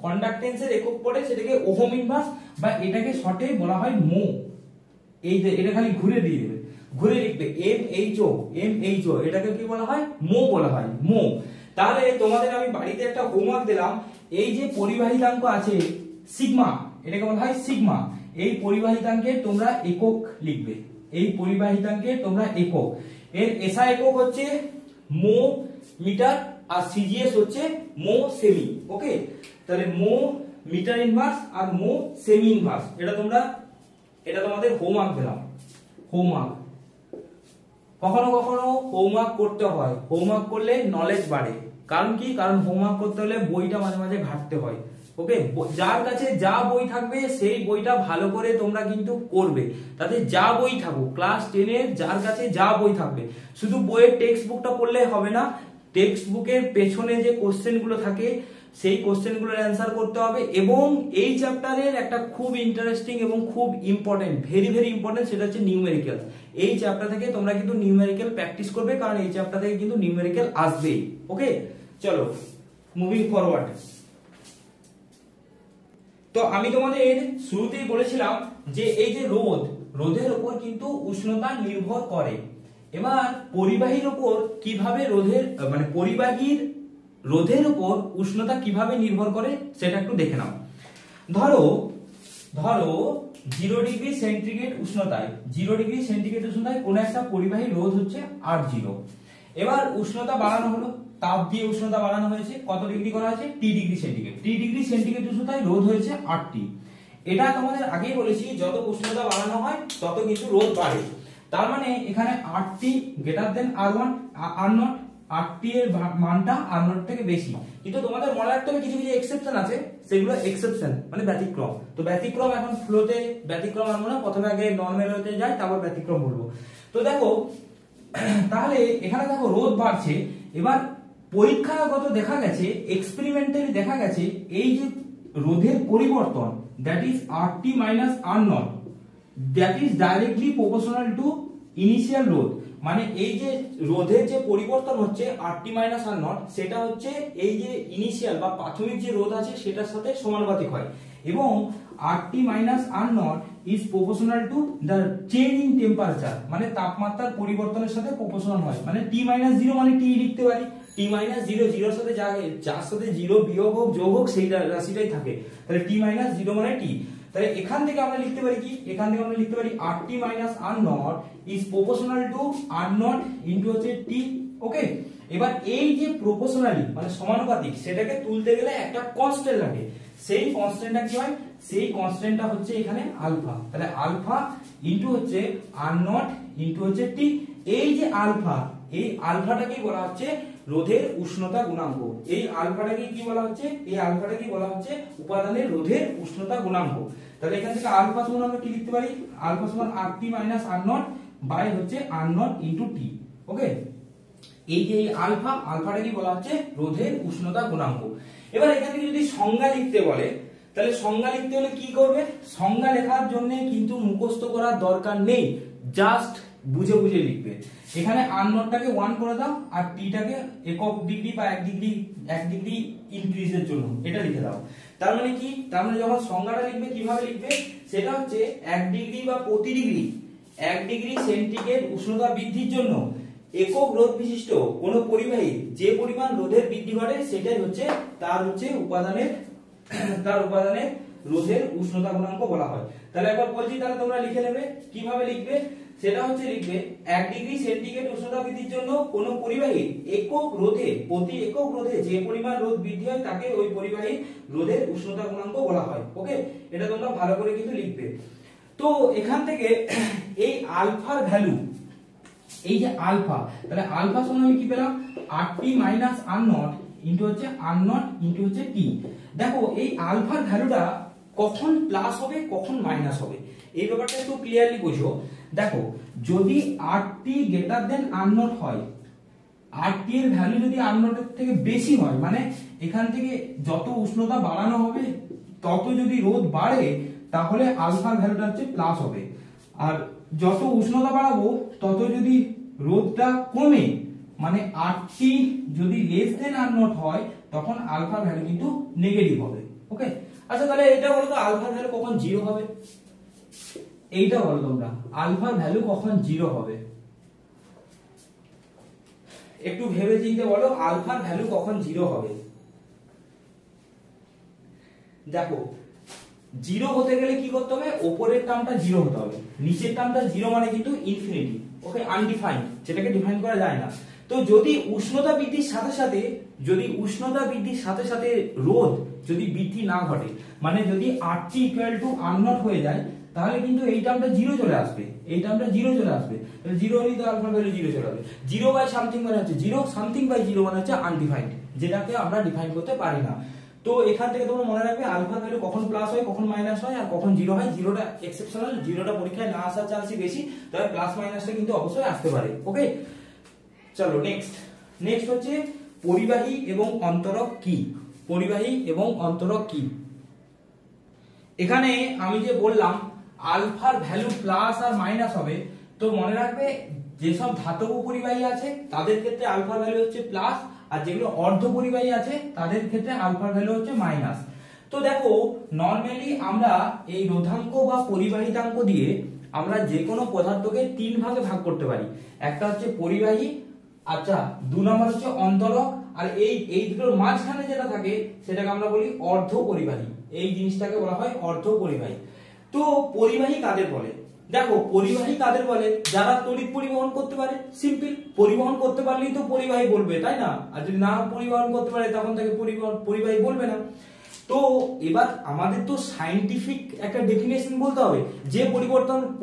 S1: কন্ডাক্টেন্সের একক পড়ে, সেটাকে ওহম ইনভার্স, বা এটাকে শর্টে বলা হয় মো। এই যে এটা খালি ঘুরে দিয়ে দেবে, ঘুরে লিখবে MHO, এটাকে কি বলা হয়, মো বলা হয়, মো। তাহলে তোমাদের আমি বাড়িতে একটা হোমওয়ার্ক দিলাম, এই যে পরিবাহিতাঙ্ক আছে সিগমা, এটাকে বলা হয় সিগমা, এই পরিবাহিতাঙ্কে তোমরা একক লিখবে, এই পরিবাহিতাঙ্কে তোমরা একক, এর এসআই একক হচ্ছে মো মিটার, আর সিজিএস হচ্ছে মো সেমি, ওকে। তাহলে মো মিটার ইনভার্স আর মো সেমি ইনভার্স, এটা তোমাদের হোমওয়ার্ক দিলাম, হোমওয়ার্ক। কখনো কখনো হোমওয়ার্ক করতে হয়, হোমওয়ার্ক করলে নলেজ বাড়ে, কারণ কি, কারণ হোমওয়ার্ক করতে হলে বইটা মাঝে মাঝে ঘাঁটতে হয়, ওকে। যার কাছে যা বই থাকবে সেই বইটা ভালো করে তোমরা কিন্তু করবে, তাতে যা বই থাকুক, ক্লাস 10 এর যার কাছে যা বই থাকবে, শুধু বইয়ের টেক্সট বুকটা পড়লে হবে না, টেক্সট বুকের পেছনে যে কোশ্চেন গুলো থাকে সেই কোশ্চেন গুলোর অ্যান্সার করতে হবে। এবং এই চ্যাপ্টারের একটা খুব ইন্টারেস্টিং এবং খুব ইম্পর্টেন্ট, ভেরি ভেরি ইম্পর্টেন্ট, সেটা হচ্ছে নিউমেরিক্যাল। এই চ্যাপ্টার থেকে তোমরা কিন্তু নিউমেরিক্যাল প্র্যাকটিস করবে, কারণ এই চ্যাপ্টার থেকে কিন্তু নিউমেরিক্যাল আসবেই, ওকে। চলো মুভিং ফরওয়ার্ড। তো আমি তোমাদের শুরুতেই বলেছিলাম যে এই যে রোধের উপর কিন্তু উষ্ণতা নির্ভর করে। এবার পরিবাহীর উপর কিভাবে পরিবাহীর রোধের উপর উষ্ণতা কিভাবে নির্ভর করে সেটা একটু দেখে নাও। ধরো 0 ডিগ্রি সেন্টিগ্রেড উষ্ণতায়, 0 ডিগ্রি সেন্টিগ্রেড উষ্ণতায় কোন একটা পরিবাহী রোধ হচ্ছে R0। এবার উষ্ণতা বাড়ানো হলো, তাপ দিয়ে উষ্ণতা বাড়ানো হয়েছে, কত ডিগ্রি করা হয়েছে, T degree centigrade. T degree centigrade উষ্ণতায় রোধ হয়েছে RT। এটা তোমাদের আগেই বলেছি, যত উষ্ণতা বাড়ানো হয় তত কিন্তু রোধ বাড়ে। তার মানে এখানে RT greater than R1 R0, RT এর মানটা R0 থেকে বেশি। কিন্তু তোমাদের মনে রাখতে হবে কিছু কিছু এক্সেপশন আছে, সেগুলো এক্সেপশন মানে ব্যতিক্রম। তো ব্যতিক্রম এখন ফ্লোতে ব্যতিক্রম আনবো না, প্রথমে আগে নরমাল হতে যাই, তারপর ব্যতিক্রম বলবো। তো দেখো, তাহলে এখানে দেখো রোধ বাড়ছে। এবার পরীক্ষাগত দেখা গেছে, এক্সপেরিমেন্টালি দেখা গেছে, এই যে রোধের পরিবর্তন, that is RT minus R0, that is directly proportional to initial রোধ। মানে এই যে রোধের যে পরিবর্তন হচ্ছে RT মাইনাস R0, সেটা হচ্ছে এই যে ইনিশিয়াল বা প্রাথমিক যে রোধ আছে সেটার সাথে সমানুপাতিক হয়। এবং RT minus R not is proportional to the change in temperature, মানে তাপমাত্রার পরিবর্তনের সাথে প্রপোর্শনাল হয়। মানে T মাইনাস 0 মানে T লিখতে পারি, T মাইনাস 0 0 সাথে যার সাথে 0 বিয়োগ হোক যোগ হোক সেই রাশিটাই থাকে, তাহলে T মাইনাস 0 মানে T। তাহলে এখান থেকে আমরা লিখতে পারি কি, এখান থেকে আমরা লিখতে পারি RT minus R not is proportional to R nought into হচ্ছে T। ওকে, এবার এই যে প্রপোর্শনালি মানে সমানুপাতিক সেটাকে তুলতে গেলে একটা কনস্ট্যান্ট লাগে, সেই কনস্ট্যান্টটা কি হয়, সেই কনস্ট্যান্টটা হচ্ছে এখানে আলফা। তাহলে আলফা ইনটু হচ্ছে R নট ইনটু হচ্ছে T। এই যে আলফা, এই আলফাটাকে বলা হচ্ছে রোধের উষ্ণতা গুণাঙ্ক। এই আলফাটাকে কি বলা হচ্ছে, এই আলফাটাকে বলা হচ্ছে উপাদানের রোধের উষ্ণতা গুণাঙ্ক। তাহলে এখান থেকে আলফা সমান আমরা কি লিখতে পারি, আলফা সমান RT minus R nought by হচ্ছে R nought into T। Okay, এই যে আলফা, আলফাটা কি বলা হচ্ছে রোধের উষ্ণতা গুণাঙ্ক। এবার এখানে যদি সংজ্ঞা লিখতে বলে, তাহলে সংজ্ঞা লিখতে হলে কি করবে, সংজ্ঞা লেখার জন্য কিন্তু মুখস্থ করার দরকার নেই, জাস্ট বুঝে বুঝে লিখবে। এখানে R নটটাকে 1 করে দাও আর T টাকে একক ডিগ্রি বা 1 ডিগ্রি ইনক্রিজের জন্য এটা লিখে দাও। তার মানে কি, তার মানে যখন সংজ্ঞাটা লিখবে কিভাবে লিখবে, সেটা হচ্ছে 1 ডিগ্রি বা প্রতি ডিগ্রি 1 ডিগ্রি সেন্টিগ্রেড উষ্ণতা বৃদ্ধির জন্য একক রোধ বিশিষ্ট কোন পরিবাহী যে পরিমাণ রোধের বৃদ্ধি ঘটে সেটাই হচ্ছে তার উপাদানের রোধের উষ্ণতা গুণাঙ্ক বলা হয়। তাহলে একবার বলছি, তাহলে তোমরা লিখে নেবে, কিভাবে লিখবে সেটা হচ্ছে লিখবে 1 ডিগ্রি সেন্টিগ্রেড উষ্ণতা বৃদ্ধির জন্য কোন পরিবাহী একক রোধে প্রতি একক রোধে যে পরিমাণ রোধ বৃদ্ধি হয় তাকে ওই পরিবাহী রোধের উষ্ণতা গুণাঙ্ক বলা হয়। ওকে, এটা তোমরা ভালো করে কিন্তু লিখবে। তো এখান থেকে এই আলফার ভ্যালু, এই যে আলফা, তাহলে আলফা সমান আমি কি পেলাম RT minus R nought into হচ্ছে R নট ইনটু হচ্ছে T। দেখো এই আলফার ভ্যালুটা কখন প্লাস হবে কখন মাইনাস হবে এই ব্যাপারটা একটু ক্লিয়ারলি বুঝো। দেখো যদি RT greater than R not হয়, RT এর ভ্যালু যদি R নট এর থেকে বেশি হয়, মানে এখান থেকে যত উষ্ণতা বাড়ানো হবে তত যদি রোধ বাড়ে তাহলে আলফার ভ্যালুটা হচ্ছে প্লাস হবে, আর যত উষ্ণতা বাড়াবো তত যদি রোধটা কমে মানে RT যদি লেস দেন R নট হয় তখন আলফার ভ্যালু কিন্তু নেগেটিভ হবে। ওকে, আচ্ছা তাহলে এটা বলো তো আলফার ভ্যালু কখন 0 হবে, এইটা বলো তোমরা আলফার ভ্যালু কখন 0 হবে, একটু ভেবে চিন্তে বলো আলফার ভ্যালু কখন 0 হবে। দেখো 0 হতে গেলে কি করতে হবে, উপরের টার্মটা 0 হতে হবে, নিচের টার্মটা 0 মানে কিন্তু ইনফিনিটি। ওকে, আনডিফাইন্ড, যেটাকে ডিফাইন করা যায় না। তো যদি উষ্ণতা বৃদ্ধির সাথে সাথে রোধ যদি বৃদ্ধি না ঘটে, মানে যদি RT equal to R not হয়ে যায় তাহলে কিন্তু এই টার্মটা 0 চলে আসবে, এই টার্মটা 0 চলে আসবে। তাহলে 0 হলেই তো আলফা ভ্যালু 0 চলে আসবে। 0 বাই সামথিং মানে হচ্ছে 0, সামথিং বাই 0 মানে হচ্ছে আনডিফাইন্ড, যেটাকে আমরা ডিফাইন করতে পারি না। তো এখান থেকে তোমরা মনে রাখবে আলফা ভ্যালু কখন প্লাস হয় কখন মাইনাস হয় আর কখন 0 হয়। 0টা এক্সেপশনাল, 0টা পরীক্ষায় না আসার চান্সই বেশি, তবে প্লাস মাইনাসটা কিন্তু অবশ্যই আসতে পারে। ওকে, চলো নেক্সট হচ্ছে পরিবাহী এবং অন্তরক কি। পরিবাহী এবং অন্তরক কি, এখানে আমি যে বললাম আলফার ভ্যালু প্লাস আর মাইনাস হবে, তো মনে রাখবে যেসব ধাতব পরিবাহী আছে তাদের ক্ষেত্রে আলফার ভ্যালু হচ্ছে প্লাস, আর যেগুলো অর্ধ পরিবাহী আছে তাদের ক্ষেত্রে আলফার ভ্যালু হচ্ছে মাইনাস। তো দেখো নরমালি আমরা এই রোধাঙ্ক বা পরিবাহিতাঙ্ক দিয়ে আমরা যে কোনো পদার্থকে 3 ভাগে ভাগ করতে পারি। একটা হচ্ছে পরিবাহী, আচ্ছা 2 নম্বর হচ্ছে অন্তরক, আর এই দুটোর মাঝখানে যেটা থাকে সেটাকে আমরা বলি অর্ধ পরিবাহী। এই জিনিসটাকে বলা হয় অর্ধ পরিবাহী। তো পরিবাহী কাদের বলে, দেখো পরিবাহী কাদের বলে, যারা তড়িৎ পরিবহন করতে পারে। সিম্পল, পরিবহন করতে পারলেই তো পরিবাহী বলবে, তাই না? আর যদি না পরিবহন করতে পারে তখন তাকে পরিবাহী বলবে না। তো এবার আমাদের তো সায়েন্টিফিক একটা ডেফিনেশন বলতে হবে, যে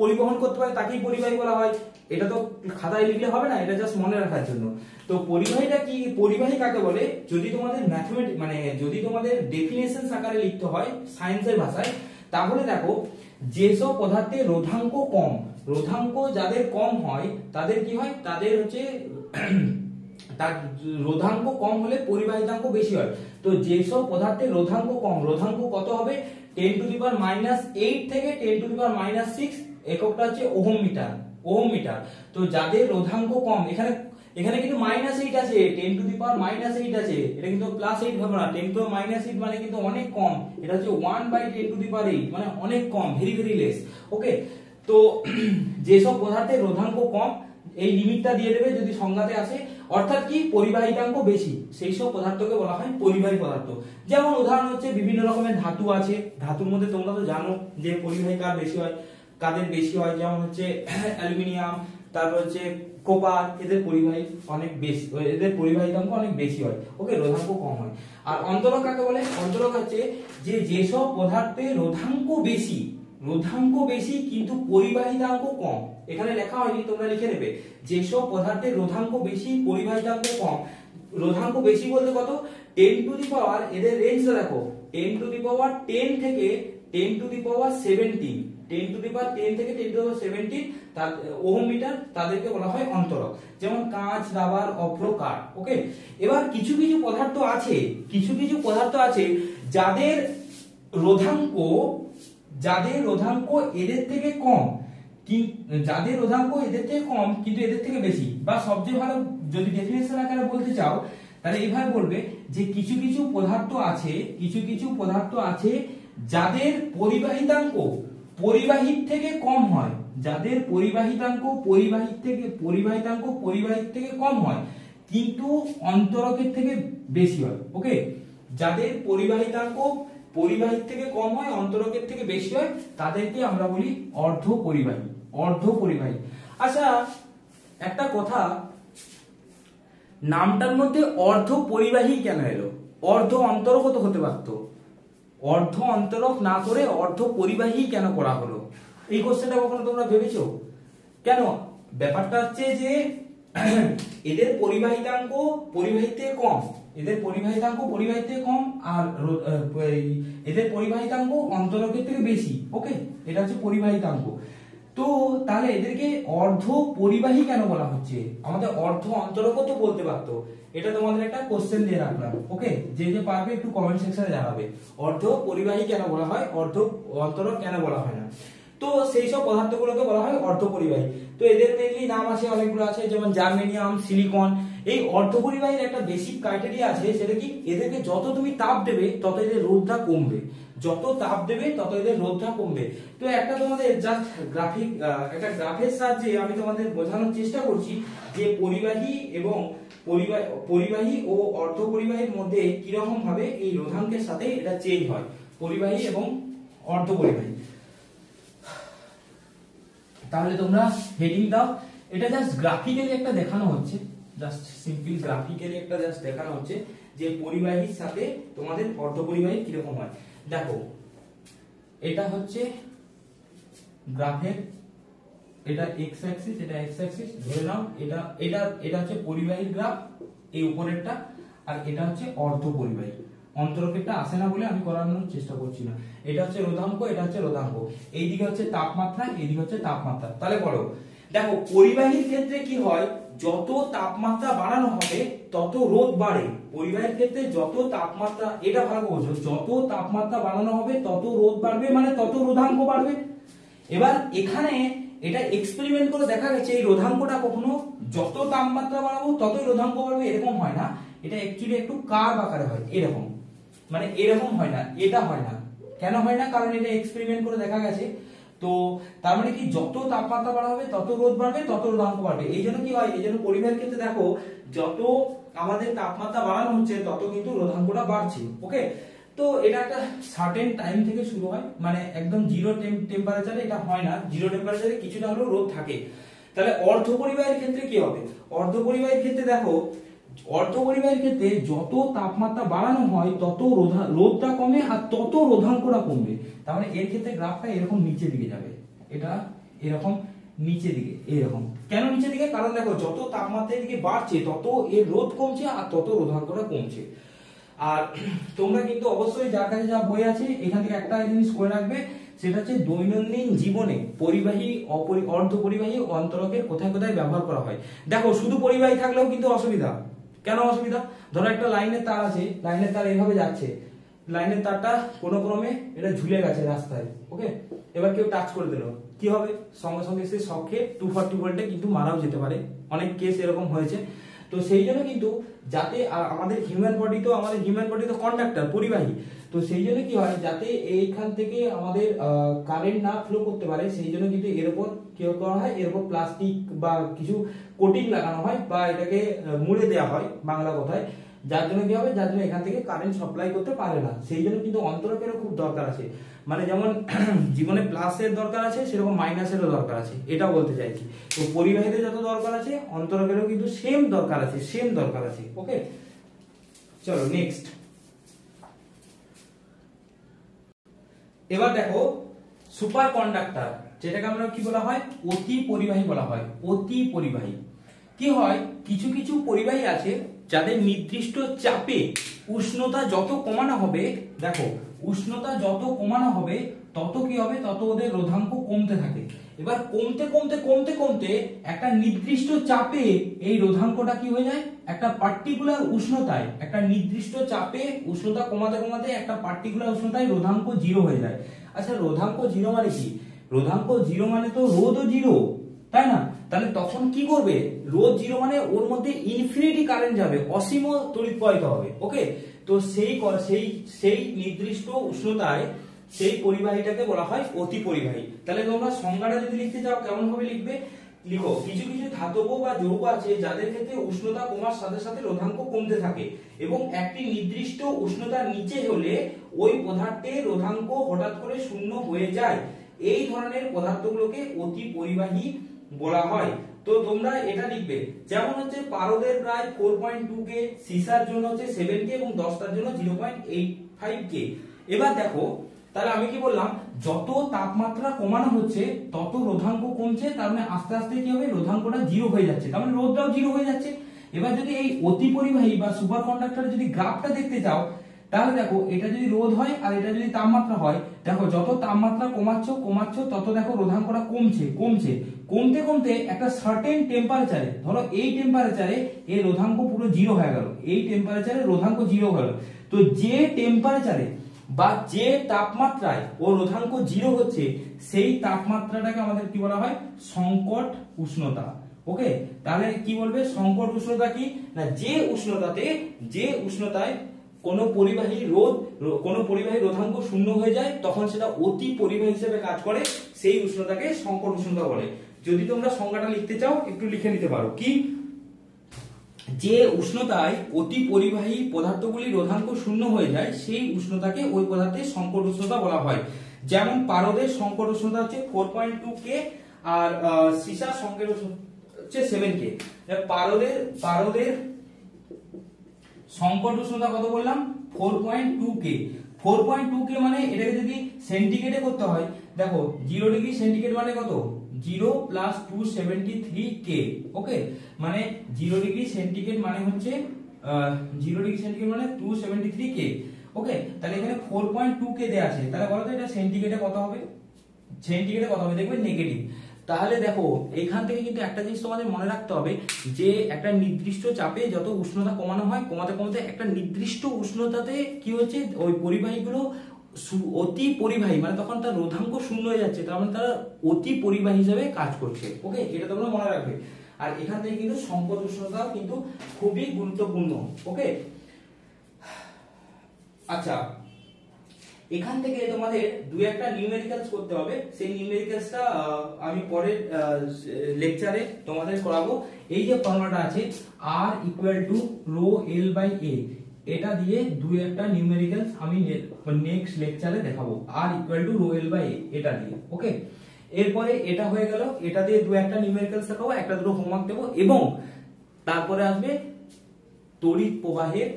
S1: পরিবহন করতে পারে তাকেই পরিবাহী বলা হয়। এটা তো খাতায় লিখলে হবে না, এটা জাস্ট মনে রাখার জন্য। তো পরিবাহীটা কি, পরিবাহী কাকে বলে, যদি তোমাদের ম্যাথমেটিক্স মানে যদি তোমাদের ডেফিনেশন আকারে লিখতে হয় সায়েন্সের ভাষায়, তাহলে দেখো যেসব পদার্থের রোধাঙ্ক কম, রোধাঙ্ক যাদের কম হয় তাদের কি হয়, তাদের হচ্ছে তার রোধাঙ্ক কম হলে পরিবাহিতাঙ্ক বেশি হয়। তো যেসব পদার্থের রোধাঙ্ক কম, রোধাঙ্ক কত হবে 10⁻⁸ থেকে 10⁻�6, এককটা হচ্ছে ওহম মিটার। তো যাদের রোধাঙ্ক কম, এখানে এখানে কিন্তু -8 আছে, 10⁻⁻8 আছে, এটা কিন্তু +8 হবে না, 10⁻⁻8 মানে কিন্তু অনেক কম, এটা হচ্ছে 1/10⁸ মানে অনেক কম, ভেরি ভেরি লেস। ওকে, তো যেসব পদার্থের রোধাঙ্ক কম এই লিমিটটা দিয়ে দেবে যদি সংজ্ঞাতে আসে, অর্থাৎ কি পরিবাহিতাঙ্ক বেশি, সেই সব পদার্থকে বলা হয় পরিবাহী পদার্থ। যেমন উদাহরণ হচ্ছে বিভিন্ন রকমের ধাতু আছে, ধাতুর মধ্যে তোমরা তো জানো যে পরিবাহী কার বেশি হয়, কাদের বেশি হয়, যেমন হচ্ছে অ্যালুমিনিয়াম, তারপর হচ্ছে কপার, এদের পরিবাহী অনেক বেশি, এদের পরিবাহিতাঙ্ক অনেক বেশি হয়। ওকে, রোধাঙ্ক কম হয়। আর অন্তরক কাকে বলে? অন্তরক হচ্ছে যে যেসব পদার্থের রোধাঙ্ক বেশি কিন্তু পরিবাহিতাঙ্ক কম। এখানে লেখা হয়নি, তোমরা লিখে নেবে, যেসব পদার্থের রোধাঙ্ক বেশি পরিবাহিতাঙ্ক কম। রোধাঙ্ক বেশি বলতে কত? 10⁻, এদের রেঞ্জটা দেখো, 10⁻10 থেকে 10⁻17, 10⁻10 থেকে 10⁻17 ওহম মিটার, তাদেরকে বলা হয় অন্তরক। যেমন কাঁচ, রাবার, অভ্র, কাঠ। ওকে, এবার কিছু কিছু পদার্থ আছে যাদের রোধাঙ্ক এদের থেকে কম, কিন্তু এদের থেকে বেশি। বা সবচেয়ে ভালো যদি ডেফিনিশন আকারে বলতে চাও তাহলে এইভাবে বলবে যে কিছু কিছু পদার্থ আছে যাদের পরিবাহিতাঙ্ক পরিবাহীর থেকে কম হয়, যাদের পরিবাহিতাঙ্ক পরিবাহীর থেকে কম হয় কিন্তু অন্তরকের থেকে বেশি হয়। ওকে, যাদের পরিবাহিতাঙ্ক পরিবাহীর থেকে কম হয় অন্তরকের থেকে বেশি হয় তাদেরকে আমরা বলি অর্ধপরিবাহী। আচ্ছা, একটা কথা, নামটার মধ্যে অর্ধপরিবাহী কেন এলো? অর্ধ অন্তরক তো হতে পারত, অর্ধ অন্তরক না করে অর্ধপরিবাহী কেন করা হলো? এই কোশ্চেনটা কখনো তোমরা ভেবেছো? কেন? ব্যাপারটা হচ্ছে যে এদের পরিবাহিতাঙ্ক পরিবাহীর থেকে কম, আর এদের পরিবাহিতাঙ্ক অন্তরকের থেকে বেশি। ওকে, এটা হচ্ছে পরিবাহিতাঙ্ক। তো তাহলে এদেরকে অর্ধ পরিবাহী কেন বলা হচ্ছে? আমাদের অর্ধ অন্তরকও তো বলতে পারতো। এটা তোমাদের একটা কোশ্চেন দিয়ে রাখলাম। ওকে, যে যে পারবে একটু কমেন্ট সেকশনে জানাবে অর্ধ পরিবাহী কেন বলা হয়, অর্ধ অন্তরক কেন বলা হয় না। তো সেই সব পদার্থগুলোকে বলা হয় অর্ধপরিবাহী। তো এদের মেইনলি নাম আছে, অনেকগুলো আছে, যেমন জার্মেনিয়াম, সিলিকন। এই অর্ধপরিবাহীর একটা বেসিক ক্রাইটেরিয়া আছে, সেটা কি? এদেরকে যত তুমি তাপ দেবে তত এদের রোধটা কমবে, তো একটা তোমাদের জাস্ট একটা গ্রাফের সাহায্যে আমি তোমাদের বোঝানোর চেষ্টা করছি যে পরিবাহী ও অর্ধপরিবাহীর মধ্যে কিরকম ভাবে এই রোধাঙ্কের সাথে এটা চেঞ্জ হয়, পরিবাহী এবং অর্ধপরিবাহী। তাহলে তোমরা হেডিং দাও, এটা জাস্ট গ্রাফিক্যালি একটা দেখানো হচ্ছে, যে পরিবাহীর সাথে তোমাদের অর্ধপরিবাহী কিরকম হয়। দেখো, এটা হচ্ছে গ্রাফের, এটা এক্স অ্যাক্সিস, এটা এক্স অ্যাক্সিস ধরে নাও, এটা হচ্ছে পরিবাহীর গ্রাফ, এই উপরেরটা, আর এটা হচ্ছে অর্ধপরিবাহী। অন্তরকেরটা আসে না বলে আমি করানোর চেষ্টা করছি না। এটা হচ্ছে রোধাঙ্ক, এটা হচ্ছে রোধাঙ্ক, এইদিকে হচ্ছে তাপমাত্রা, এইদিকে হচ্ছে তাপমাত্রা। তাহলে বলো, দেখো পরিবাহীর ক্ষেত্রে কি হয়, যত তাপমাত্রা বাড়ানো হবে তত রোধ বাড়ে। পরিবাহীর ক্ষেত্রে যত তাপমাত্রা, এটা ভালো বোঝো, যত তাপমাত্রা বাড়ানো হবে তত রোধ বাড়বে, মানে তত রোধাঙ্ক বাড়বে। এবার এখানে এটা এক্সপেরিমেন্ট করে দেখা গেছে এই রোধাঙ্কটা কখনো যত তাপমাত্রা বাড়াবো ততই রোধাঙ্ক বাড়বে এরকম হয় না, এটা অ্যাকচুয়ালি একটু কার্ভ আকারে হয়, এরকম, মানে এরকম হয় না, এটা হয় না। কেন হয় না? কারণ এটা এক্সপেরিমেন্ট করে দেখা গেছে। তো তার মানে কি, যত তাপমাত্রা বাড়া হবে তত রোধ বাড়বে, তত রোধাঙ্ক বাড়বে। এই জন্য কি হয়, এই জন্য পরিবাহীর ক্ষেত্রে দেখো যত আমাদের তাপমাত্রা বাড়ানো হচ্ছে তত কিন্তু রোধাঙ্কটা বাড়ছে। ওকে, তো এটা একটা সার্টেন টাইম থেকে শুরু হয়, মানে একদম জিরো টেম্পারেচারে এটা হয় না, জিরো টেম্পারেচারে কিছুটা হলেও রোধ থাকে। তাহলে অর্ধপরিবাহীর ক্ষেত্রে কি হবে? অর্ধপরিবাহীর ক্ষেত্রে দেখো, অর্ধপরিবাহীর ক্ষেত্রে যত তাপমাত্রা বাড়ানো হয় তত রোধটা কমে আর তত রোধাঙ্কটা কমবে। তার মানে এর ক্ষেত্রে গ্রাফটা এরকম নিচের দিকে যাবে, এটা এরকম নিচের দিকে, এরকম। কেন নিচের দিকে? কারণ দেখো যত তাপমাত্রা এদিকে বাড়ছে তত এর রোধ কমছে আর তত রোধাঙ্কটা কমছে। আর তোমরা কিন্তু অবশ্যই যার কাছে যা বই আছে এখান থেকে একটা জিনিস করে রাখবে, সেটা হচ্ছে দৈনন্দিন জীবনে পরিবাহী অর্ধপরিবাহী অন্তরকের কোথায় কোথায় ব্যবহার করা হয়। দেখো শুধু পরিবাহী থাকলেও কিন্তু অসুবিধা। কেন অসুবিধা? ধরো একটা লাইনের তার আছে, লাইনের তার এইভাবে যাচ্ছে, লাইনের তারটা কোনো ক্রমে এটা ঝুলে গেছে রাস্তায়। ওকে, এবার কেউ টাচ করে দিল, কি হবে? সঙ্গে সঙ্গে সে শকে 240 ভোল্টে কিন্তু মারাও যেতে পারে, অনেক কেস এরকম হয়েছে। তো সেই জন্য কিন্তু যাতে আমাদের হিউম্যান বডি তো কন্ডাক্টর, পরিবাহী, তো সেই জন্য কি হয় যাতে এইখান থেকে আমাদের কারেন্ট না ফ্লো করতে পারে সেই জন্য কিন্তু এর উপর কি করা হয়, এর উপর প্লাস্টিক বা কিছু কোটিং লাগানো হয় বা এটাকে মুড়ে দেওয়া হয় বাংলা কথায়, যার জন্য কি হবে, যার জন্য এখান থেকে কারেন্ট সাপ্লাই করতে পারে না। সেই জন্য কিন্তু অন্তরকেরও খুব দরকার আছে, মানে যেমন জীবনে প্লাসের দরকার আছে সেরকম মাইনাসেরও দরকার আছে, এটা বলতে চাইছি। তো পরিবাহীদের যত দরকার আছে অন্তরকেরও কিন্তু সেম দরকার আছে। ওকে, চলো নেক্সট। এবার দেখো সুপার কন্ডাক্টর, যেটাকে আমরা কি বলা হয়, অতি পরিবাহী বলা হয়। অতি পরিবাহী কি হয়, কিছু কিছু পরিবাহী আছে যাদের নির্দিষ্ট চাপে উষ্ণতা যত কমানো হবে, দেখো উষ্ণতা যত কমানো হবে তত কি হবে, তত ওদের রোধাঙ্ক কমতে থাকে। এবার কমতে কমতে কমতে কমতে একটা নির্দিষ্ট চাপে এই রোধাঙ্কটা কি হয়ে যায়, একটা পার্টিকুলার উষ্ণতায়, একটা নির্দিষ্ট চাপে উষ্ণতা কমাতে কমাতে একটা পার্টিকুলার উষ্ণতায় রোধাঙ্ক 0 হয়ে যায়। আচ্ছা রোধাঙ্ক 0 মানে কি, রোধাঙ্ক 0 মানে তো রোধও 0, তাই না? তাহলে তখন কি করবে, রোধ 0 মানে ওর মধ্যে ইনফিনিটি কারেন্ট যাবে, অসীম তড়িৎ প্রবাহিত হবে। ওকে, তো সেই নির্দিষ্ট উষ্ণতায় সেই পরিবাহীটাকে বলা হয় অতি পরিবাহী। তাহলে তোমরা সংজ্ঞাটা যদি লিখতে চাও কেমন ভাবে লিখবে, লিখো কিছু কিছু ধাতব বা যৌগ আছে যাদের ক্ষেত্রে উষ্ণতা কমার সাথে সাথে রোধাঙ্ক কমতে থাকে এবং একটি নির্দিষ্ট উষ্ণতার নিচে হলে ওই পদার্থের রোধাঙ্ক হঠাৎ করে শূন্য হয়ে যায়। এই ধরনের পদার্থগুলোকে অতি পরিবাহী বলা হয়। তো তোমরা এটা লিখবে, যেমন হচ্ছে পারদের প্রায় 4.2 কে, সীসার জন্য হচ্ছে 7 কে এবং দস্তার জন্য 0.85 কে। এবার দেখো তাহলে আমি কি বললাম, যত তাপমাত্রা কমানো হচ্ছে তত রোধাঙ্ক কমছে, তার মানে আস্তে আস্তে কি হবে, রোধাঙ্কটা 0 হয়ে যাচ্ছে, তার মানে রোধটাও 0 হয়ে যাচ্ছে। এবার যদি এই অতি পরিবাহী বা সুপার কন্ডাক্টরের যদি গ্রাফটা দেখতে চাও তাহলে দেখো এটা যদি রোধ হয় আর এটা যদি তাপমাত্রা হয়, দেখো যত তাপমাত্রা কমাচ্ছ তত দেখো রোধাঙ্কটা কমতে কমতে একটা সার্টেন টেম্পারেচারে, ধরো এই টেম্পারেচারে এই রোধাঙ্ক পুরো 0 হয়ে গেল, এই টেম্পারেচারে রোধাঙ্ক 0 হয়ে গেল। তো যে টেম্পারেচারে বা যে তাপমাত্রায় ও রোধাঙ্ক 0 হচ্ছে সেই তাপমাত্রাটাকে আমাদের কি বলা হয়, সংকট উষ্ণতা। ওকে, তাহলে কি বলবে, সংকট উষ্ণতা কি না, যে উষ্ণতায় কোন পরিবাহী রোধাঙ্ক শূন্য হয়ে যায় তখন সেটা অতি পরিবাহী হিসেবে কাজ করে, সেই উষ্ণতাকে সংকট উষ্ণতা বলে। যদি তোমরা সংজ্ঞাটা লিখতে চাও একটু লিখে নিতে পারো, কি, যে উষ্ণতায় অতি পরিবাহী পদার্থগুলি রোধাঙ্ক শূন্য হয়ে যায় সেই উষ্ণতাকে ওই পদার্থের সংকট উষ্ণতা বলা হয়। যেমন পারদের সংকট উষ্ণতা হচ্ছে 4.2 কে আর সীসার সংকট উষ্ণতা হচ্ছে 7 কে। পারদের সংকট উষ্ণতা কত বললাম, 4.2 কে। 4.2 কে মানে এটাকে যদি সেন্টিগ্রেডে করতে হয়, দেখো 0 ডিগ্রি সেন্টিগ্রেড মানে কত, 0 প্লাস 273 কে। ওকে, মানে 0 ডিগ্রি সেন্টিগ্রেড মানে হচ্ছে 0 ডিগ্রি সেন্টিগ্রেড মানে 273 কে। ওকে, তাহলে এখানে 4.2 কে দেয়া আছে, তাহলে বলো তো এটা সেন্টিগ্রেডে কত হবে, দেখবে নেগেটিভ। তাহলে দেখো এখান থেকে কিন্তু একটা জিনিস তোমাদের মনে রাখতে হবে যে একটা নির্দিষ্ট চাপে যত উষ্ণতা কমানো হয় কমাতে কমাতে একটা নির্দিষ্ট উষ্ণতাতে কি হচ্ছে, ওই পরিবাহীগুলো অতি পরিবাহী, মানে তখন তার রোধাঙ্ক শূন্য হয়ে যাচ্ছে, তার মানে তারা অতি পরিবাহী হিসেবে কাজ করছে। ওকে, এটা তোমরা মনে রাখবে। আর এখান থেকে কিন্তু সংকট উষ্ণতা কিন্তু খুবই গুরুত্বপূর্ণ। ওকে, আচ্ছা এখান থেকে তোমাদের দুই একটা নিউমেরিক্যালস করতে হবে, সেই নিউমেরিক্যালসটা আমি পরের লেকচারে তোমাদের করাবো। এই যে ফর্মুলাটা আছে R = rho L by A, এটা দিয়ে দুই একটা নিউমেরিক্যালস আমি নেক্সট লেকচারে দেখাবো। R = rho L by A এটা দিয়ে। ওকে, এরপরে এটা হয়ে গেল, এটা দিয়ে দুই একটা নিউমেরিক্যালস দেখাবো, একটা দুটো হোমওয়ার্ক দেবো এবং তারপরে আসবে তড়িৎ প্রবাহের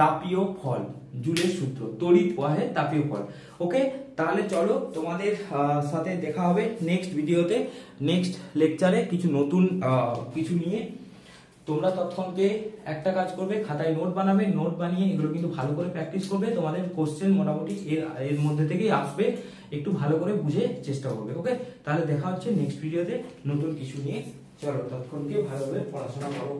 S1: তাপীয় ফল, জুলের সূত্র, তড়িৎ প্রবাহের তাপীয় ফল। ওকে, তাহলে চলো তোমাদের সাথে দেখা হবে নেক্সট ভিডিওতে, নেক্সট লেকচারে কিছু নতুন কিছু নিয়ে। তোমরা তৎক্ষণকে একটা কাজ করবে, খাতায় নোট বানাবে, নোট বানিয়ে এগুলো কিন্তু ভালো করে প্র্যাকটিস করবে। তোমাদের কোশ্চেন মোটামুটি এর মধ্যে থেকেই আসবে, একটু ভালো করে বুঝে চেষ্টা করবে। ওকে, তাহলে দেখা হচ্ছে নেক্সট ভিডিওতে নতুন কিছু নিয়ে। চলো তৎক্ষণকে ভালোভাবে পড়াশোনা করো।